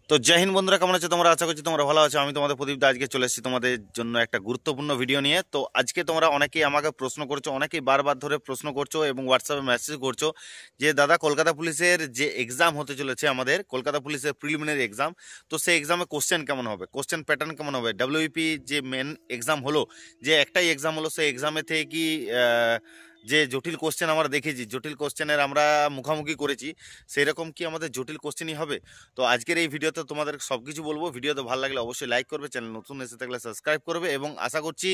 তো জয় হিন্দ বন্ধুরা, কেমন আছো তোমরা? আশা করছি তোমরা ভালো আছো। আমি তোমাদের প্রদীপ দা আজকে চলে এসেছি তোমাদের জন্য একটা গুরুত্বপূর্ণ ভিডিও নিয়ে। তো আজকে তোমরা অনেকেই আমাকে প্রশ্ন করছো, অনেকেই বারবার ধরে প্রশ্ন করছো এবং হোয়াটসঅ্যাপে মেসেজ করছো যে দাদা, কলকাতা পুলিশের যে এক্সাম হতে চলেছে, আমাদের কলকাতা পুলিশের প্রিলিমিনারি এক্সাম, তো সেই এক্সামে কোশ্চেন কেমন হবে, কোশ্চেন প্যাটার্ন কেমন হবে, ডাব্লিউপি যে মেন এক্সাম হলো, যে একটাই এক্সাম হলো, সেই এক্সামে থেকে কি যে জটিল কোশ্চেন আমরা দেখেছি, জটিল কোশ্চেনের আমরা মুখোমুখি করেছি, সেই রকম কি আমাদের জটিল কোশ্চেনই হবে? তো আজকের এই ভিডিওতে তোমাদের সব কিছু বলবো। ভিডিওতে ভালো লাগলে অবশ্যই লাইক করবে, চ্যানেল নতুন এসে থাকলে সাবস্ক্রাইব করবে, এবং আশা করছি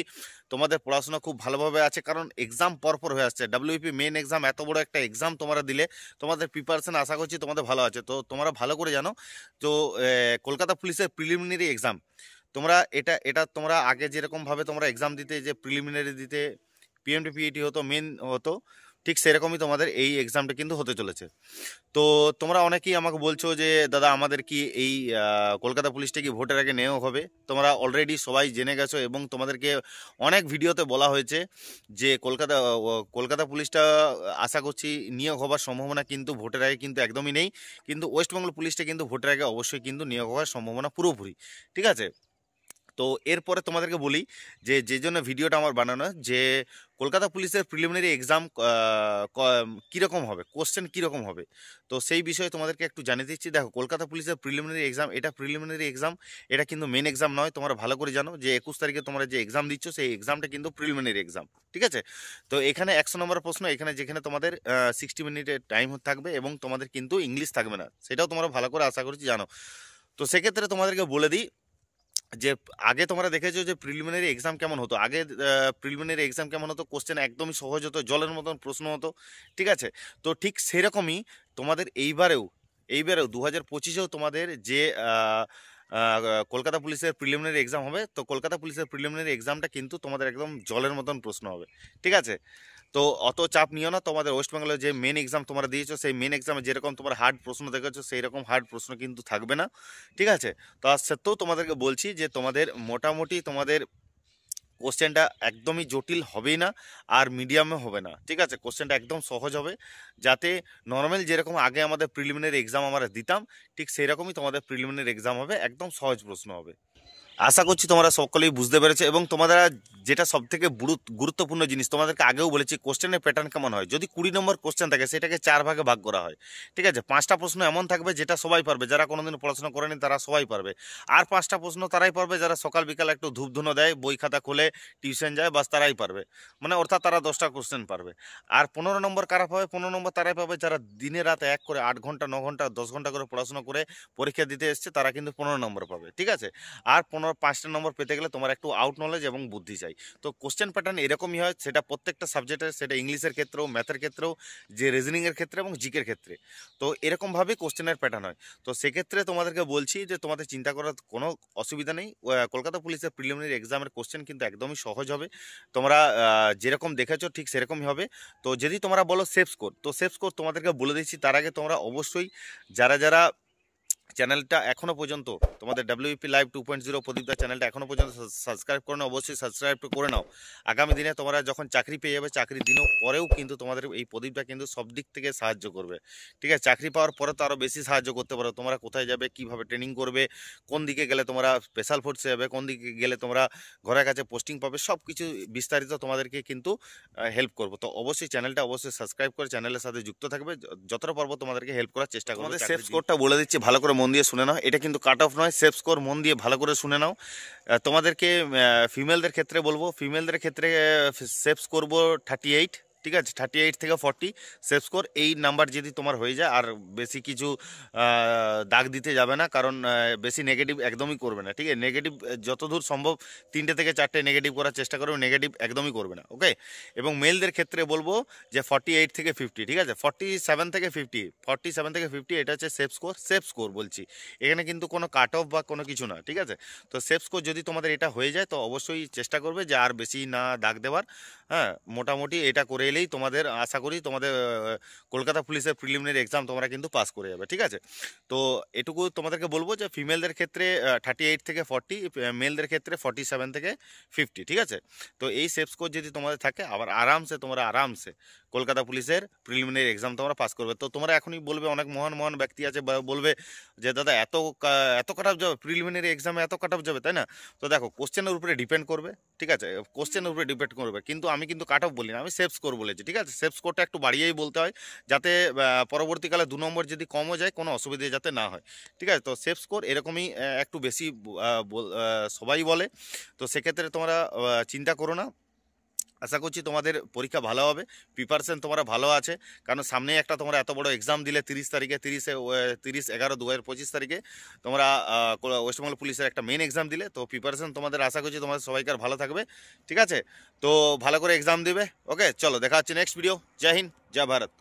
তোমাদের পড়াশোনা খুব ভালোভাবে আছে, কারণ এক্সাম পরপর হয়ে আসছে। ডাব্লিউপি মেন এক্সাম, এত বড় একটা এক্সাম তোমরা দিলে, তোমাদের প্রিপারেশন আশা করছি তোমাদের ভালো আছে। তো তোমরা ভালো করে জানো, তো কলকাতা পুলিশের প্রিলিমিনারি এক্সাম, তোমরা এটা এটা তোমরা আগে যেরকমভাবে তোমরা এক্সাম দিতে, যে প্রিলিমিনারি দিতে পিএমটি পিইটি হতো, মেন হতো, ঠিক সেরকমই তোমাদের এই এক্সামটা কিন্তু হতে চলেছে। তো তোমরা অনেকেই আমাকে বলছো যে দাদা, আমাদের কি এই কলকাতা পুলিশটা কি ভোটের আগে নেওয়া হবে? তোমরা অলরেডি সবাই জেনে গেছো এবং তোমাদেরকে অনেক ভিডিওতে বলা হয়েছে যে কলকাতা পুলিশটা আশা করছি নিয়োগ হবার সম্ভাবনা কিন্তু ভোটের আগে কিন্তু একদমই নেই, কিন্তু ওয়েস্ট বেঙ্গল পুলিশটা কিন্তু ভোটের আগে অবশ্যই কিন্তু নিয়োগ হওয়ার সম্ভাবনা পুরোপুরি। ঠিক আছে, তো এরপরে তোমাদেরকে বলি যে যে জন্য ভিডিওটা আমার বানানো, যে কলকাতা পুলিশের প্রিলিমিনারি এক্সাম কীরকম হবে, কোশ্চেন কীরকম হবে, তো সেই বিষয়ে তোমাদেরকে একটু জানিয়ে দিচ্ছি। দেখো, কলকাতা পুলিশের প্রিলিমিনারি এক্সাম, এটা প্রিলিমিনারি এক্সাম, এটা কিন্তু মেন এক্সাম নয়। তোমরা ভালো করে জানো যে 21 তারিখে তোমরা যে এক্সাম দিচ্ছ, সেই এক্সামটা কিন্তু প্রিলিমিনারি এক্সাম। ঠিক আছে, তো এখানে 100 নম্বর প্রশ্ন, এখানে যেখানে তোমাদের 60 মিনিটের টাইম থাকবে এবং তোমাদের কিন্তু ইংলিশ থাকবে না, সেটাও তোমরা ভালো করে আশা করছি জানো। তো সেক্ষেত্রে তোমাদেরকে বলে দিই যে আগে তোমরা দেখেছো যে প্রিলিমিনারি এক্সাম কেমন হতো। আগে প্রিলিমিনারি এক্সাম কেমন হতো, কোশ্চেন একদমই সহজ হতো, জলের মতন প্রশ্ন হতো। ঠিক আছে, তো ঠিক সেরকমই তোমাদের এইবারেও 2025-এও তোমাদের যে কলকাতা পুলিশের প্রিলিমিনারি এক্সাম হবে, তো কলকাতা পুলিশের প্রিলিমিনারি এক্সামটা কিন্তু তোমাদের একদম জলের মতন প্রশ্ন হবে। ঠিক আছে, তো অত চাপ নিও না। তোমাদের ওয়েস্ট বেঙ্গলের যে মেন এক্সাম তোমরা দিয়েছো, সেই মেন এক্সামে যেরকম তোমার হার্ড প্রশ্ন দেখেছো, সেই রকম হার্ড প্রশ্ন কিন্তু থাকবে না। ঠিক আছে, তার সত্ত্বেও তোমাদেরকে বলছি যে তোমাদের মোটামুটি তোমাদের কোশ্চেনটা একদমই জটিল হবেই না, আর মিডিয়ামে হবে না। ঠিক আছে, কোশ্চেনটা একদম সহজ হবে, যাতে নর্মাল যেরকম আগে আমাদের প্রিলিমিনারি এক্সাম আমরা দিতাম, ঠিক সেই রকমই তোমাদের প্রিলিমিনারি এক্সাম হবে, একদম সহজ প্রশ্ন হবে। আশা করছি তোমরা সকলেই বুঝতে পেরেছো। এবং তোমরা যেটা সব থেকে গুরুত্বপূর্ণ জিনিস, তোমাদেরকে আগেও বলেছি, কোশ্চেনের প্যাটার্ন কেমন হয়। যদি 20 নম্বর কোশ্চেন থাকে, সেটাকে 4 ভাগে ভাগ করা হয়। ঠিক আছে, 5টা প্রশ্ন এমন থাকবে যেটা সবাই পারবে, যারা কোনোদিন পড়াশোনা করেনি তারা সবাই পারবে। আর 5টা প্রশ্ন তারাই পারবে যারা সকাল বিকাল একটু ধূপধুনো দেয়, বই খাতা খোলে, টিউশন যায়, বাস তারাই পারবে। মানে অর্থাৎ তারা 10টা কোশ্চেন পারবে। আর 15 নম্বর কারা পাবে? 15 নম্বর তারাই পাবে যারা দিনে রাতে এক করে 8 ঘন্টা, 9 ঘন্টা, 10 ঘন্টা করে পড়াশোনা করে পরীক্ষা দিতে এসছে, তারা কিন্তু 15 নম্বর পাবে। ঠিক আছে, আর 5টা নম্বর পেতে গেলে তোমার একটু আউট নলেজ এবং বুদ্ধি চাই। তো কোশ্চেন প্যাটার্ন এরকমই হয়, সেটা প্রত্যেকটা সাবজেক্টের, সেটা ইংলিশের ক্ষেত্রেও, ম্যাথের ক্ষেত্রেও, যে রিজনিংয়ের ক্ষেত্রে এবং জিকের ক্ষেত্রে। তো এরকমভাবেই কোশ্চেনের প্যাটার্ন হয়। তো সেক্ষেত্রে তোমাদেরকে বলছি যে তোমাদের চিন্তা করার কোনো অসুবিধা নেই। কলকাতা পুলিশের প্রিলিমিনারি এক্সামের কোশ্চেন কিন্তু একদমই সহজ হবে। তোমরা যেরকম দেখেছো ঠিক সেরকমই হবে। তো যদি তোমরা বলো সেফ স্কোর, তো সেফ স্কোর তোমাদেরকে বলে দিচ্ছি। তার আগে তোমরা অবশ্যই যারা যারা চ্যানেলটা এখনো পর্যন্ত, তোমাদের ডাব্লিউপি লাইভ 2.0 প্রদীপদার চ্যানেলটা এখনো পর্যন্ত সাবস্ক্রাইব করে নাও, অবশ্যই সাবস্ক্রাইব করে নাও। আগামী দিনে তোমরা যখন চাকরি পেয়ে যাবে, চাকরির দিনও পরেও কিন্তু তোমাদের এই প্রদীপটা কিন্তু সব দিক থেকে সাহায্য করবে। ঠিক আছে, চাকরি পাওয়ার পরে তো আরও বেশি সাহায্য করতে পারো। তোমরা কোথায় যাবে, কিভাবে ট্রেনিং করবে, কোন দিকে গেলে তোমরা স্পেশাল ফোর্সে যাবে, কোন দিকে গেলে তোমরা ঘরের কাছে পোস্টিং পাবে, সব কিছু বিস্তারিত তোমাদেরকে কিন্তু হেল্প করবো। তো অবশ্যই চ্যানেলটা অবশ্যই সাবস্ক্রাইব করে চ্যানেলের সাথে যুক্ত থাকবে। যতটা পারবো তোমাদেরকে হেল্প করার চেষ্টা করবো। আমাদের সেফ স্কোরটা বলে দিচ্ছি, ভালো করে মন দিয়ে শুনে নাও। এটা কিন্তু কাট অফ নয়, সেফ স্কোর মন দিয়ে ভালো করে শুনে নাও। তোমাদেরকে ফিমেলদের ক্ষেত্রে বলবো, ফিমেলদের ক্ষেত্রে সেফ স্কোর 38। ঠিক আছে, 38 থেকে 40 সেফ স্কোর। এই নাম্বার যদি তোমার হয়ে যায়, আর বেশি কিছু দাগ দিতে যাবে না, কারণ বেশি নেগেটিভ একদমই করবে না। ঠিক আছে, নেগেটিভ যতদূর সম্ভব 3টে থেকে 4টে নেগেটিভ করার চেষ্টা করবে, নেগেটিভ একদমই করবে না। ওকে, এবং মেলদের ক্ষেত্রে বলবো যে 48 থেকে 50। ঠিক আছে, 47 থেকে 50, 47 থেকে 50 এটা হচ্ছে সেফ স্কোর। সেফ স্কোর বলছি, এখানে কিন্তু কোনো কাট অফ বা কোনো কিছু না। ঠিক আছে, তো সেফ স্কোর যদি তোমাদের এটা হয়ে যায়, তো অবশ্যই চেষ্টা করবে যে আর বেশি না দাগ দেওয়ার। হ্যাঁ, মোটামুটি এটা করে এলেই তোমাদের আশা করি তোমাদের কলকাতা পুলিশের প্রিলিমিনারি এক্সাম তোমরা কিন্তু পাস করে যাবে। ঠিক আছে, তো এটুকু তোমাদেরকে বলবো যে ফিমেলদের ক্ষেত্রে 38 থেকে 40, মেলদের ক্ষেত্রে 47 থেকে 50। ঠিক আছে, তো এই সেফ স্কোর যদি তোমাদের থাকে, আবার আরামসে তোমরা আরামসে কলকাতা পুলিশের প্রিলিমিনারি এক্সাম তোমরা পাস করবে। তো তোমরা এখনই বলবে, অনেক মহান মহান ব্যক্তি আছে বলবে যে দাদা এত কাট অফ যাবে, প্রিলিমিনারি এক্সামে এত কাট অফ যাবে, তাই না? তো দেখো কোশ্চেনের উপরে ডিপেন্ড করবে, ঠিক আছে, কোশ্চেনের উপরে ডিপেন্ড করবে। কিন্তু আমি কিন্তু কাট অফ বলি না, আমি সেফ স্কোর বলেছি, ঠিক আছে। সেফ স্কোরটা একটু বাড়িয়েই বলতে হয়, যাতে পরবর্তীকালে 2 নম্বর যদি কমও যায় কোনো অসুবিধা যাতে না হয়, ঠিক আছে। তো সেফ স্কোর এরকমই একটু বেশি সবাই বলে। তো সেক্ষেত্রে তোমরা চিন্তা করো না, আশা করছি তোমাদের পরীক্ষা ভালো হবে, প্রিপারেশন তোমরা ভালো আছে। কারণ সামনে একটা তোমরা এত বড় এক্সাম দিলে 30 তারিখে, 30/11/2025 তারিখে তোমরা ওয়েস্টবেঙ্গল পুলিশের একটা মেন এক্সাম দিলে। তো প্রিপারেশন তোমাদের আশা করছি তোমাদের সবাইকার ভালো থাকবে, ঠিক আছে। তো ভালো করে এক্সাম দিবে। ওকে, চলো দেখা হচ্ছে নেক্সট ভিডিও। জয় হিন্দ, জয় ভারত।